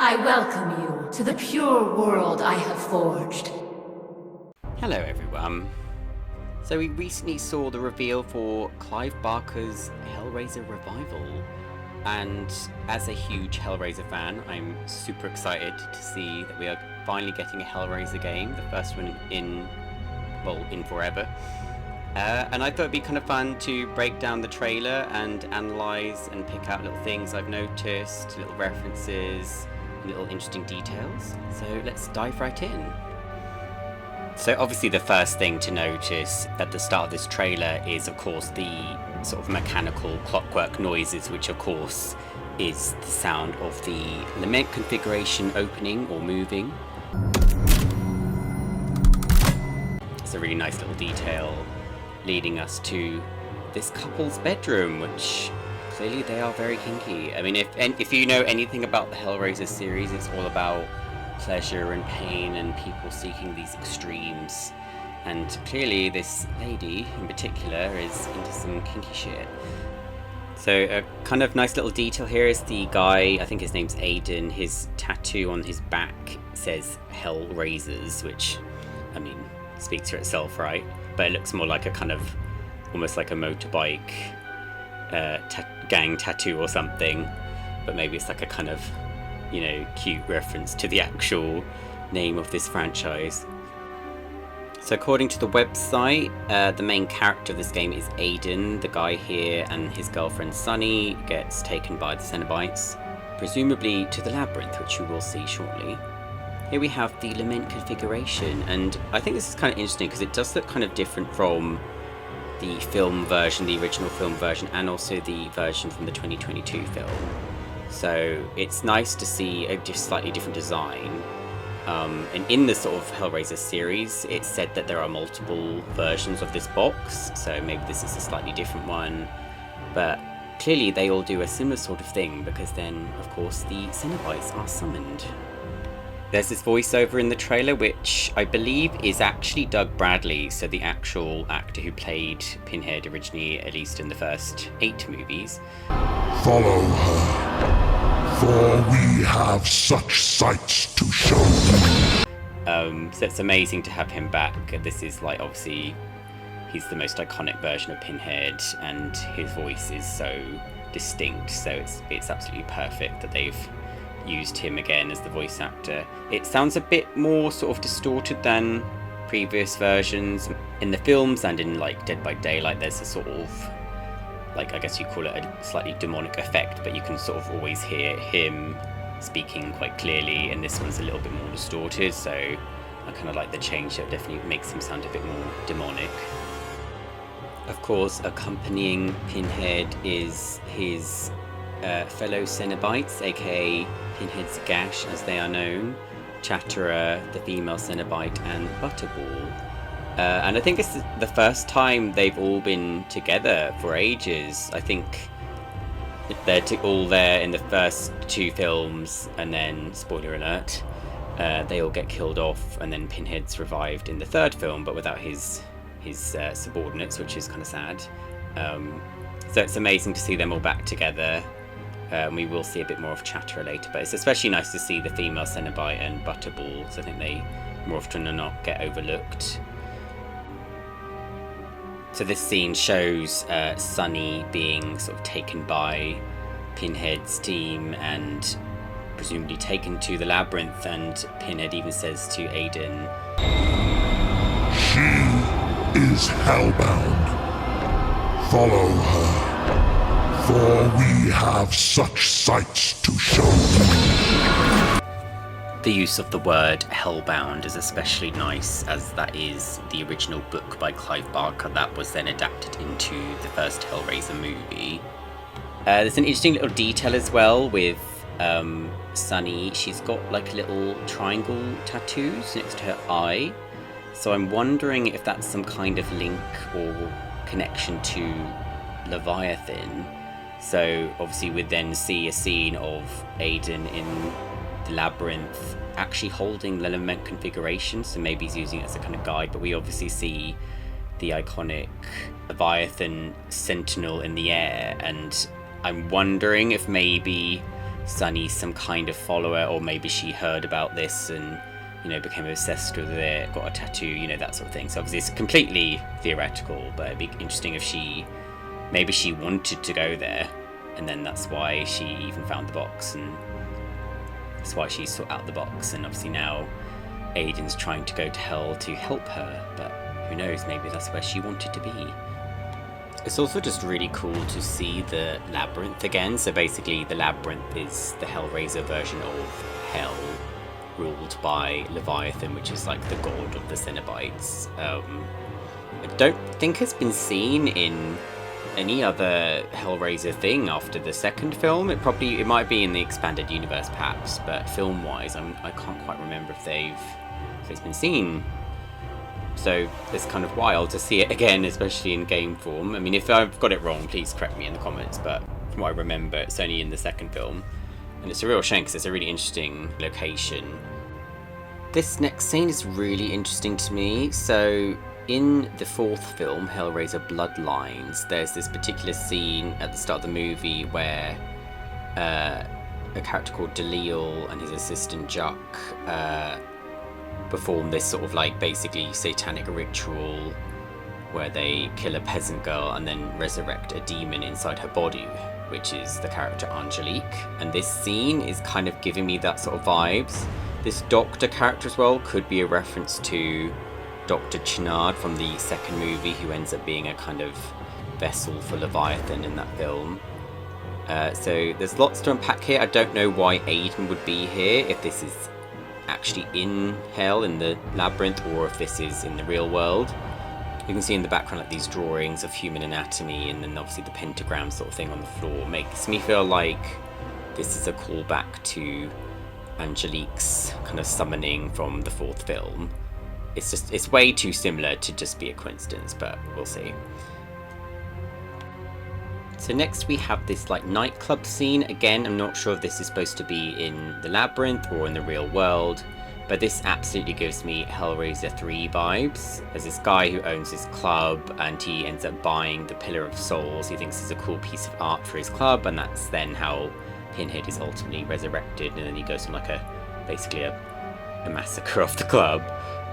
I welcome you to the pure world I have forged. Hello everyone. So we recently saw the reveal for Clive Barker's Hellraiser Revival, and as a huge Hellraiser fan, I'm super excited to see that we are finally getting a Hellraiser game, the first one in forever. And I thought it'd be kind of fun to break down the trailer and analyse and pick out little things I've noticed, little references, little interesting details. So let's dive right in. So obviously the first thing to notice at the start of this trailer is of course the sort of mechanical clockwork noises, which of course is the sound of the lament configuration opening or moving. It's a really nice little detail leading us to this couple's bedroom, which clearly they are very kinky. I mean, if you know anything about the Hellraiser series, it's all about pleasure and pain and people seeking these extremes, and clearly this lady in particular is into some kinky shit. So a kind of nice little detail here is the guy, I think his name's Aiden, his tattoo on his back says Hellraisers, which, I mean, speaks for itself, right? But it looks more like a kind of, almost like a motorbike gang tattoo or something, but maybe it's like a kind of, you know, cute reference to the actual name of this franchise. So according to the website, the main character of this game is Aiden. The guy here and his girlfriend Sunny gets taken by the Cenobites, presumably to the labyrinth, which you will see shortly. Here we have the lament configuration, and I think this is kind of interesting because it does look kind of different from the film version, the original film version, and also the version from the 2022 film. So it's nice to see a just slightly different design. And in the sort of Hellraiser series, it's said that there are multiple versions of this box, so maybe this is a slightly different one. But clearly they all do a similar sort of thing, because then, of course, the Cenobites are summoned. There's this voiceover in the trailer, which I believe is actually Doug Bradley, so the actual actor who played Pinhead originally, at least in the first 8 movies. Follow her, for we have such sights to show you. So it's amazing to have him back. This is like, obviously, he's the most iconic version of Pinhead, and his voice is so distinct, so it's absolutely perfect that they've used him again as the voice actor. It sounds a bit more sort of distorted than previous versions. In the films and in like Dead by Daylight, there's a sort of, like, I guess you call it a slightly demonic effect, but you can sort of always hear him speaking quite clearly, and this one's a little bit more distorted, so I kind of like the change. That definitely makes him sound a bit more demonic. Of course, accompanying Pinhead is his fellow Cenobites, aka Pinhead's Gash as they are known, Chatterer, the female Cenobite, and Butterball. And I think it's the first time they've all been together for ages. I think they're all there in the first 2 films, and then, spoiler alert, they all get killed off, and then Pinhead's revived in the 3rd film, but without his subordinates, which is kind of sad. So it's amazing to see them all back together. We will see a bit more of Chatterer later, but it's especially nice to see the female Cenobite and Butterball, because I think they more often than not get overlooked. So this scene shows Sunny being sort of taken by Pinhead's team and presumably taken to the labyrinth, and Pinhead even says to Aiden, She is hellbound. Follow her, for we have such sights to show you. The use of the word hellbound is especially nice, as that is the original book by Clive Barker that was then adapted into the first Hellraiser movie. There's an interesting little detail as well with Sunny. She's got like little triangle tattoos next to her eye, so I'm wondering if that's some kind of link or connection to Leviathan. So obviously we'd then see a scene of Aiden in the labyrinth actually holding the lament configuration, so maybe he's using it as a kind of guide, but we obviously see the iconic Leviathan sentinel in the air, and I'm wondering if maybe Sunny's some kind of follower, or maybe she heard about this and, you know, became obsessed with it, got a tattoo, you know, that sort of thing. So obviously it's completely theoretical, but it'd be interesting if maybe she wanted to go there, and then that's why she even found the box, and that's why she sought out the box. And obviously now Aiden's trying to go to hell to help her, but who knows, maybe that's where she wanted to be. It's also just really cool to see the labyrinth again. So basically the labyrinth is the Hellraiser version of hell, ruled by Leviathan, which is like the god of the Cenobites. I don't think it's been seen in any other Hellraiser thing after the second film. It might be in the expanded universe perhaps, but film wise I can't quite remember if it's been seen. So it's kind of wild to see it again, especially in game form. I mean, if I've got it wrong, please correct me in the comments, but from what I remember, it's only in the second film. And it's a real shame because it's a really interesting location. This next scene is really interesting to me. So in the fourth film, Hellraiser Bloodlines, there's this particular scene at the start of the movie where a character called Delil and his assistant Juck perform this sort of like basically satanic ritual where they kill a peasant girl and then resurrect a demon inside her body, which is the character Angelique. And this scene is kind of giving me that sort of vibes. This doctor character as well could be a reference to Dr. Chenard from the second movie, who ends up being a kind of vessel for Leviathan in that film. So there's lots to unpack here. I don't know why Aiden would be here, if this is actually in hell, in the labyrinth, or if this is in the real world. You can see in the background like these drawings of human anatomy, and then obviously the pentagram sort of thing on the floor makes me feel like this is a callback to Angelique's kind of summoning from the fourth film. It's way too similar to just be a coincidence, but we'll see. So next we have this like nightclub scene. Again, I'm not sure if this is supposed to be in the labyrinth or in the real world, but this absolutely gives me Hellraiser 3 vibes. There's this guy who owns this club and he ends up buying the Pillar of Souls. He thinks it's a cool piece of art for his club, and that's then how Pinhead is ultimately resurrected, and then he goes on like basically a massacre of the club.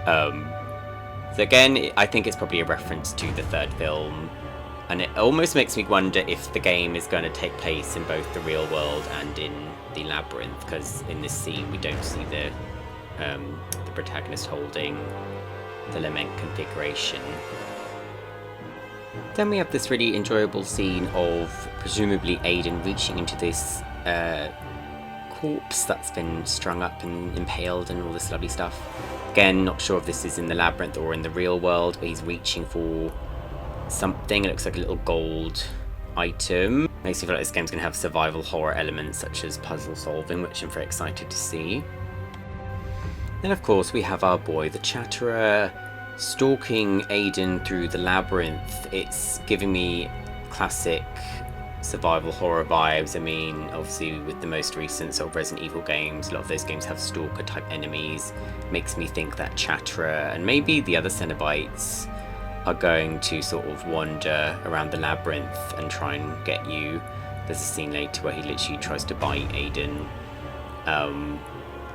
So again, I think it's probably a reference to the third film. And it almost makes me wonder if the game is going to take place in both the real world and in the labyrinth, because in this scene we don't see the protagonist holding the lament configuration. Then we have this really enjoyable scene of presumably Aiden reaching into this corpse that's been strung up and impaled and all this lovely stuff. Again, not sure if this is in the labyrinth or in the real world, but he's reaching for something. It looks like a little gold item. Makes me feel like this game's going to have survival horror elements such as puzzle solving, which I'm very excited to see. Then of course we have our boy the Chatterer stalking Aiden through the labyrinth. It's giving me classic survival horror vibes. I mean, obviously with the most recent sort of Resident Evil games, a lot of those games have stalker type enemies. Makes me think that Chatterer and maybe the other Cenobites are going to sort of wander around the labyrinth and try and get you. There's a scene later where he literally tries to bite Aiden.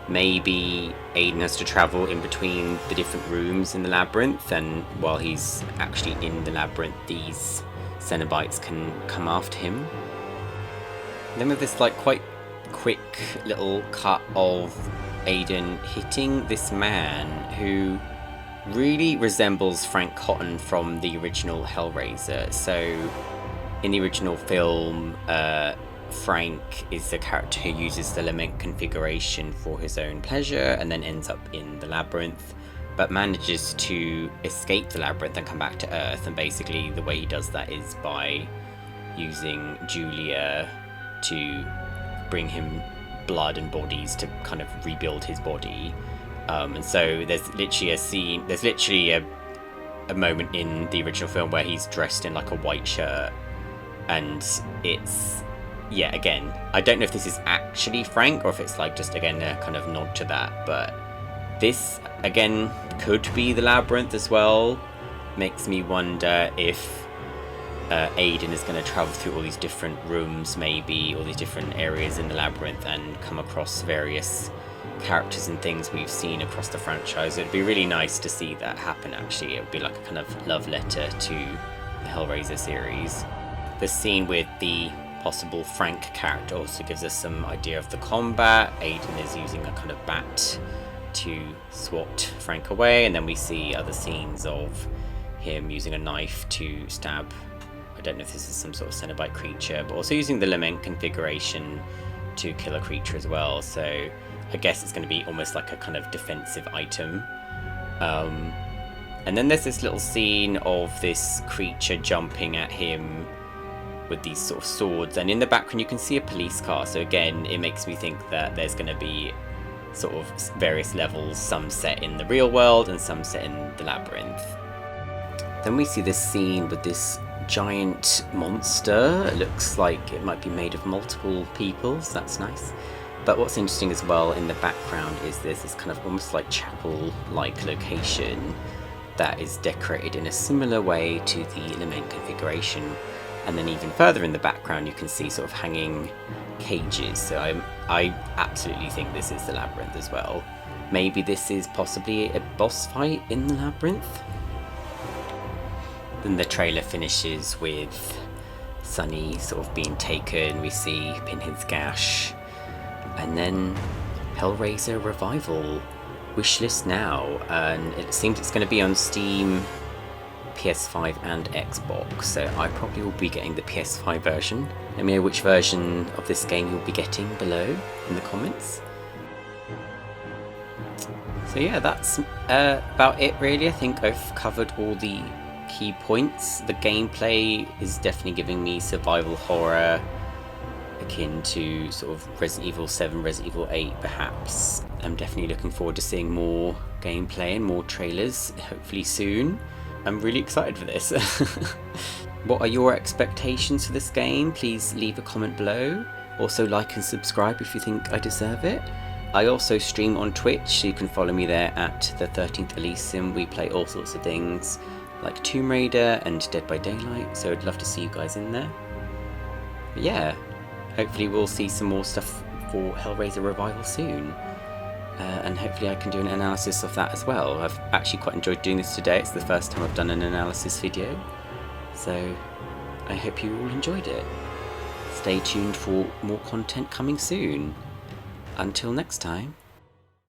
Maybe Aiden has to travel in between the different rooms in the labyrinth, and while he's actually in the labyrinth, these Cenobites can come after him. Then with this like quite quick little cut of Aiden hitting this man who really resembles Frank Cotton from the original Hellraiser. So in the original film, Frank is the character who uses the lament configuration for his own pleasure and then ends up in the labyrinth, but manages to escape the labyrinth and come back to Earth. And basically the way he does that is by using Julia to bring him blood and bodies to kind of rebuild his body. And so there's literally a moment in the original film where he's dressed in like a white shirt, and it's, yeah, again, I don't know if this is actually Frank or if it's like just again a kind of nod to that, but this again could be the labyrinth as well. Makes me wonder if Aiden is going to travel through all these different rooms, maybe, all these different areas in the labyrinth, and come across various characters and things we've seen across the franchise. It'd be really nice to see that happen, actually. It would be like a kind of love letter to the Hellraiser series. The scene with the possible Frank character also gives us some idea of the combat. Aiden is using a kind of bat to swat Frank away, and then we see other scenes of him using a knife to stab, I don't know if this is some sort of Cenobite creature, but also using the lament configuration to kill a creature as well. So I guess it's going to be almost like a kind of defensive item. And then there's this little scene of this creature jumping at him with these sort of swords, and in the background you can see a police car. So again, it makes me think that there's going to be sort of various levels, some set in the real world and some set in the labyrinth. Then we see this scene with this giant monster. It looks like it might be made of multiple people, so that's nice. But what's interesting as well in the background is there's this kind of almost like chapel-like location that is decorated in a similar way to the lament configuration. And then even further in the background you can see sort of hanging cages. So I absolutely think this is the labyrinth as well. Maybe this is possibly a boss fight in the labyrinth. Then the trailer finishes with Sunny sort of being taken. We see Pinhead's gash. And then Hellraiser Revival. Wishlist now. And it seems it's going to be on Steam, PS5 and Xbox. So I probably will be getting the PS5 version. Let me know which version of this game you'll be getting below in the comments. So yeah, that's about it really. I think I've covered all the key points. The gameplay is definitely giving me survival horror akin to sort of Resident Evil 7, Resident Evil 8 perhaps. I'm definitely looking forward to seeing more gameplay and more trailers, hopefully soon. I'm really excited for this. What are your expectations for this game? Please leave a comment below. Also like and subscribe if you think I deserve it. I also stream on Twitch, so you can follow me there at the 13th Elysium. We play all sorts of things like Tomb Raider and Dead by Daylight, so I'd love to see you guys in there. But yeah, hopefully we'll see some more stuff for Hellraiser Revival soon. And hopefully I can do an analysis of that as well. I've actually quite enjoyed doing this today. It's the first time I've done an analysis video. So I hope you all enjoyed it. Stay tuned for more content coming soon. Until next time.